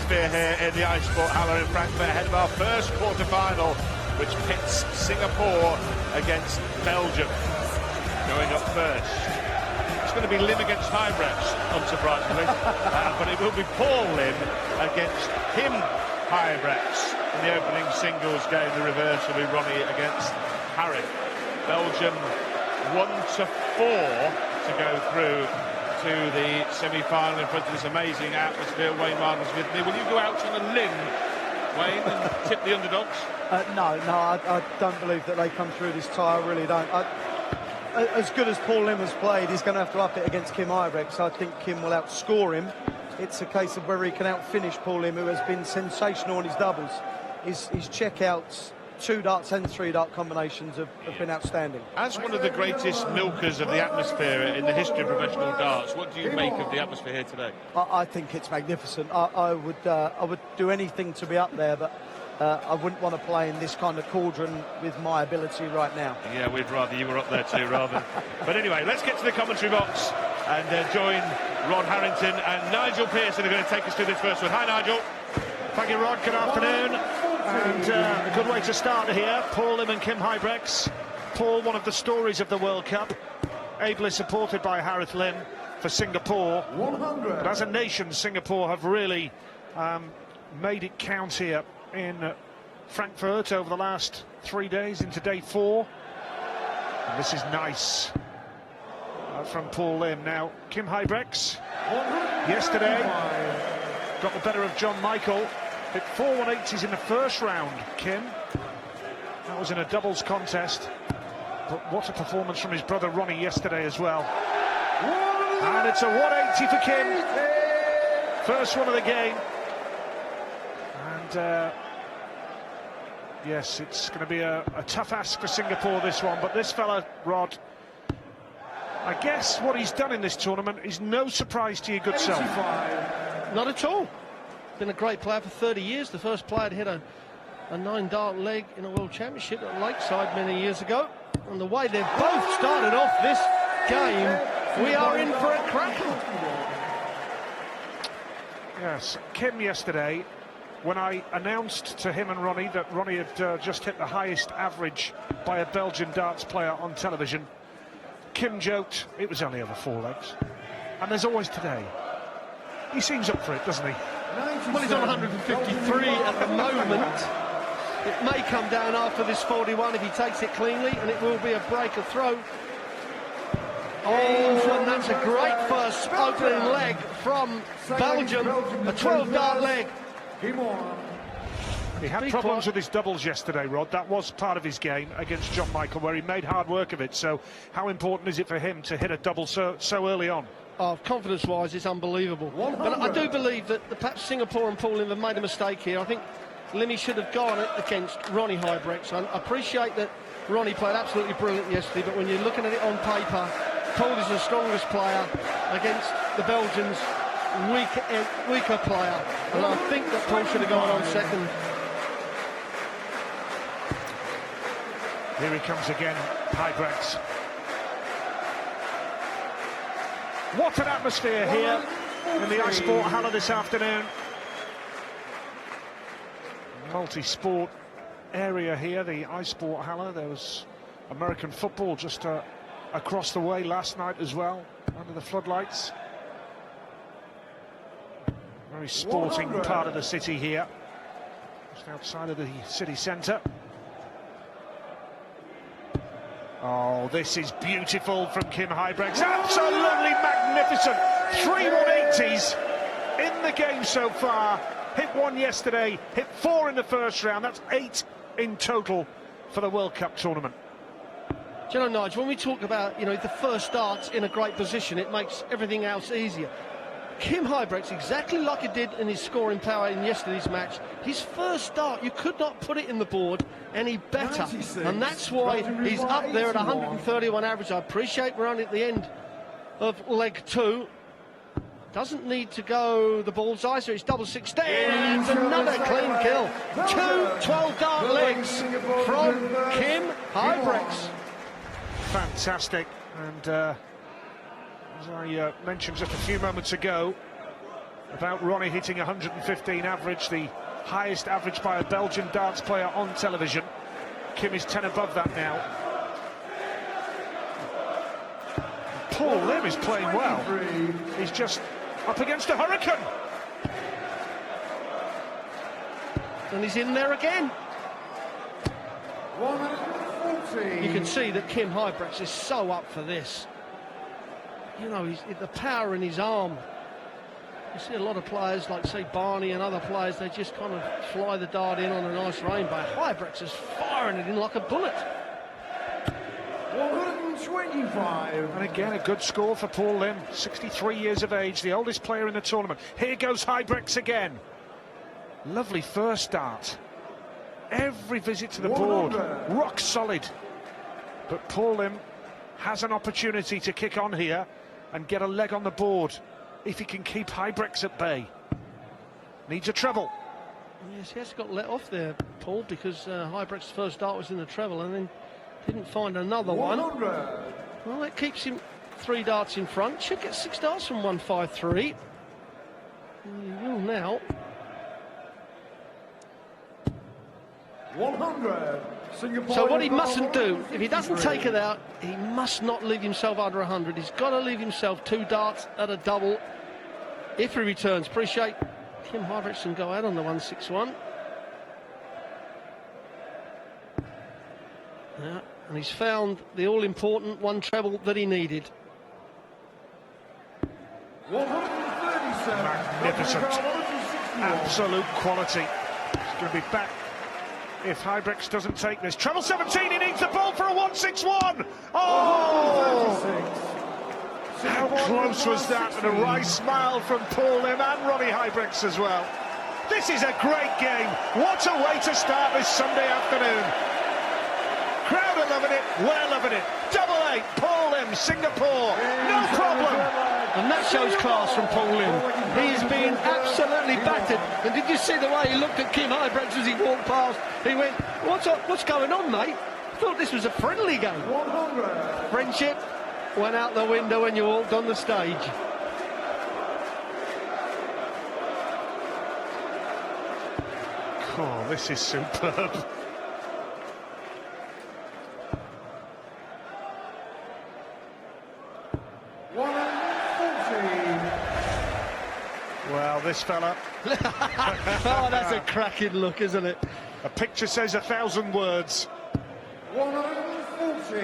atmosphere here in the Ice Sport Halle in Frankfurt ahead of our first quarter-final, which pits Singapore against Belgium. Going up first, it's going to be Lim against Huybrechts, unsurprisingly, but it will be Paul Lim against Kim Huybrechts in the opening singles game. The reverse will be Ronnie against Harry. Belgium 1-4 to go through to the semi-final in front of this amazing atmosphere. Wayne Martin's with me. Will you go out on a limb, Wayne, and tip the underdogs? No, I don't believe that they come through this tie. I really don't. As good as Paul Lim has played, he's going to have to up it against Kim Huybrechts. I think Kim will outscore him. It's a case of whether he can outfinish Paul Lim, who has been sensational on his doubles. His checkouts, 2-dart and 3-dart combinations have been outstanding. As one of the greatest milkers of the atmosphere in the history of professional darts, what do you make of the atmosphere here today? I think it's magnificent. I would do anything to be up there, but I wouldn't want to play in this kind of cauldron with my ability right now. Yeah, we'd rather you were up there too, rather. But anyway, let's get to the commentary box and join Rod Harrington and Nigel Pearson are going to take us through this first one. Hi, Nigel. Thank you, Rod. Good afternoon. And a good way to start here. Paul Lim and Kim Huybrechts. Paul, one of the stories of the World Cup, ably supported by Harith Lim for Singapore. 100. But as a nation, Singapore have really made it count here in Frankfurt over the last 3 days into day 4. And this is nice from Paul Lim. Now, Kim Huybrechts yesterday got the better of John Michael. Hit 4 180s in the first round, Kim. That was in a doubles contest. But what a performance from his brother Ronnie yesterday as well. And it's a 180 for Kim. First one of the game. And yes, it's going to be a tough ask for Singapore, this one. But this fella, Rod, I guess what he's done in this tournament is no surprise to your good self. Not at all. Been a great player for 30 years. The first player to hit a 9-dart leg in a World Championship at Lakeside many years ago. And the way they've both started off this game, we are in for a cracker. Yes, Kim yesterday, when I announced to him and Ronnie that Ronnie had just hit the highest average by a Belgian darts player on television, Kim joked it was only over 4 legs. And there's always today. He seems up for it, doesn't he? Well, he's on 153 at the moment. It may come down after this 41 if he takes it cleanly, and it will be a break of throw. Oh, and that's a great first opening leg from Belgium, a 12-dart leg. He had problems with his doubles yesterday, Rod. That was part of his game against John Michael, where he made hard work of it. So how important is it for him to hit a double so early on? Oh, confidence-wise, it's unbelievable. 100. But I do believe that perhaps Singapore and Paul Lim have made a mistake here. I think Limmy should have gone against Ronnie Huybrechts. I appreciate that Ronnie played absolutely brilliant yesterday, but when you're looking at it on paper, Paul is the strongest player against the Belgians' weaker player. And I think that Paul should have gone on second. Here he comes again, Huybrechts. What an atmosphere here in the Ice Sport Halle this afternoon. Multi-sport area here, the Ice Sport Halle. There was American football just across the way last night as well, under the floodlights. Very sporting part of the city here, just outside of the city centre. Oh, this is beautiful from Kim Huybrechts. Absolutely magnificent. 3 180s in the game so far. Hit 1 yesterday, hit 4 in the first round. That's 8 in total for the World Cup tournament. Do you know, Nigel, when we talk about, the first darts in a great position, it makes everything else easier. Kim Huybrechts, exactly like he did in his scoring power in yesterday's match, his first dart, you could not put it in the board any better. And that's why he's up there at 131 average. I appreciate we're only at the end of leg 2. Doesn't need to go the bullseye, so it's double 16. And another clean kill. 2 12-dart legs from Kim Huybrechts. Fantastic. And as I mentioned just a few moments ago, about Ronnie hitting 115 average, the highest average by a Belgian darts player on television. Kim is 10 above that now. Paul Lim is playing well. He's just up against a hurricane. And he's in there again. 140. You can see that Kim Huybrechts is so up for this. You know, the power in his arm. You see a lot of players, like, say, Barney and other players, they just kind of fly the dart in on a nice rainbow. Huybrechts is firing it in like a bullet. 125. And again, a good score for Paul Lim, 63 years of age, the oldest player in the tournament. Here goes Huybrechts again. Lovely first dart. Every visit to the board, rock solid. But Paul Lim has an opportunity to kick on here and get a leg on the board if he can keep Huybrechts at bay. Needs a treble. Yes, he has got let off there, Paul, because Huybrechts' first dart was in the treble and then didn't find another one. Well, that keeps him 3 darts in front. Should get 6 darts from 153. He will now. 100. So what he mustn't do, if he doesn't take it out, he must not leave himself under 100. He's got to leave himself 2 darts at a double if he returns. Appreciate Kim Huybrechts can go out on the 161. Yeah, and he's found the all-important 1 treble that he needed. 137. Magnificent. Absolute quality. He's going to be back if Huybrechts doesn't take this. Treble 17, he needs the ball for a 161. Oh! How close was that? And a wry smile from Paul Lim and Ronnie Huybrechts as well. This is a great game. What a way to start this Sunday afternoon. Crowd are loving it, we're loving it. 8-8, Paul Lim, Singapore, no problem. And that shows class from Paul Lim. He's been absolutely battered. And did you see the way he looked at Kim Huybrechts as he walked past? He went, what's going on, mate? I thought this was a friendly game. 100. Friendship went out the window when you walked on the stage. Oh, this is superb. Well, this fella. Oh, that's a cracking look, isn't it? A picture says 1,000 words. 140.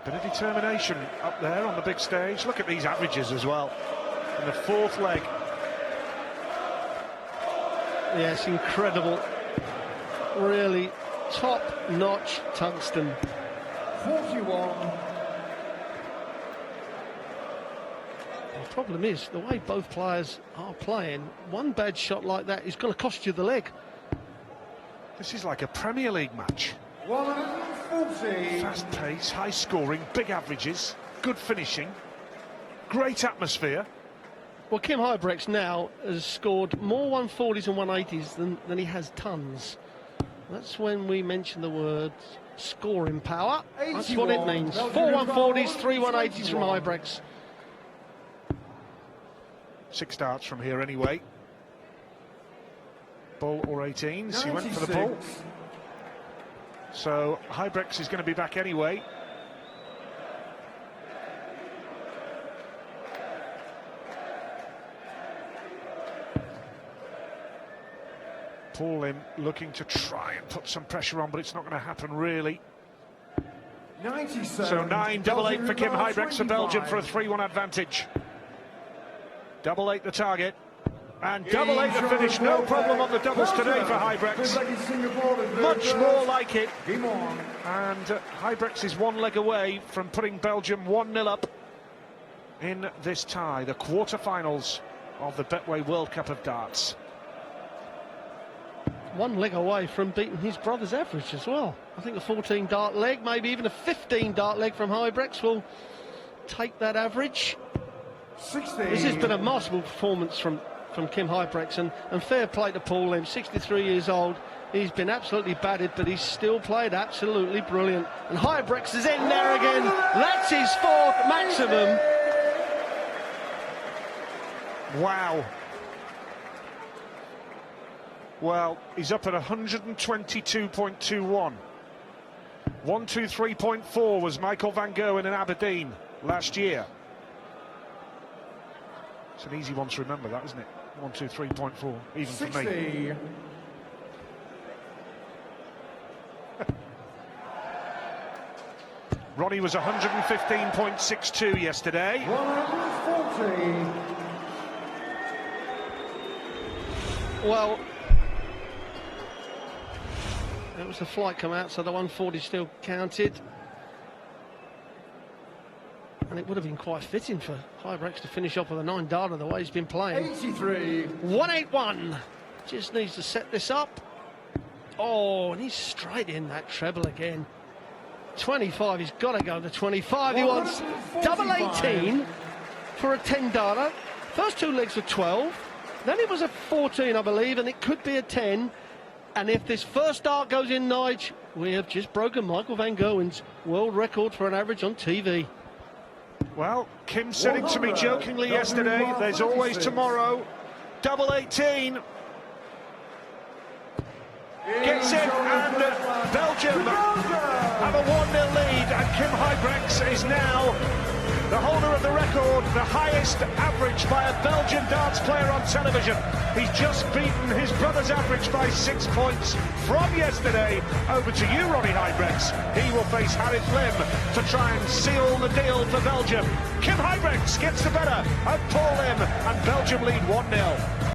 Bit of determination up there on the big stage. Look at these averages as well. In the 4th leg. Yes, incredible. Really top-notch tungsten. 41. The problem is, the way both players are playing, one bad shot like that is going to cost you the leg. This is like a Premier League match. 140. Fast pace, high scoring, big averages, good finishing, great atmosphere. Well, Kim Huybrechts now has scored more 140s and 180s than he has tons. That's when we mention the word scoring power. That's what it means. 4 140s, 3 180s from Huybrechts. 6 darts from here anyway. Ball or 18s, he went for the ball. So Huybrechts is going to be back anyway. Paul Lim looking to try and put some pressure on, but it's not going to happen really. 97. So 9, 8-8 for Kim Huybrechts for Belgium for a 3-1 advantage. 8-8 the target. And 8-8 the finish. No problem on the doubles today for Huybrechts. Much more like it. And Huybrechts is 1 leg away from putting Belgium 1-0 up in this tie, the quarter-finals of the Betway World Cup of Darts. 1 leg away from beating his brother's average as well. I think a 14 dart leg, maybe even a 15 dart leg from Huybrechts will take that average. 16. This has been a masterful performance from Kim Huybrechts, and fair play to Paul Lim, 63 years old. He's been absolutely battered, but he's still played absolutely brilliant. And Huybrechts is in there again. That's his 4th maximum. Wow. Well, he's up at 122.21. 123.4 was Michael van Gerwen in Aberdeen last year. It's an easy one to remember, that, isn't it? 123.4, even 60. For me. Ronnie was 115.62 yesterday. 140. Well, it was the flight come out, so the 140 still counted. And it would have been quite fitting for Huybrechts to finish off with a 9 darter the way he's been playing. 83. 181. Just needs to set this up. Oh, and he's straight in that treble again. 25, he's got to go to 25. He wants double 18 for a 10 darter. First 2 legs were 12. Then it was a 14, I believe, and it could be a 10. And if this first dart goes in, Nige, we have just broken Michael van Gerwen's world record for an average on TV. Well, Kim said it to me jokingly yesterday, there's always tomorrow. Double 18. Gets in, and Belgium have a 1-0 lead, and Kim Huybrechts is now the holder of the record, the highest average by a Belgian darts player on television. He's just beaten his brother's average by 6 points from yesterday. Over to you, Ronnie Huybrechts. He will face Harith Lim to try and seal the deal for Belgium. Kim Huybrechts gets the better of Paul Lim, and Belgium lead 1-0.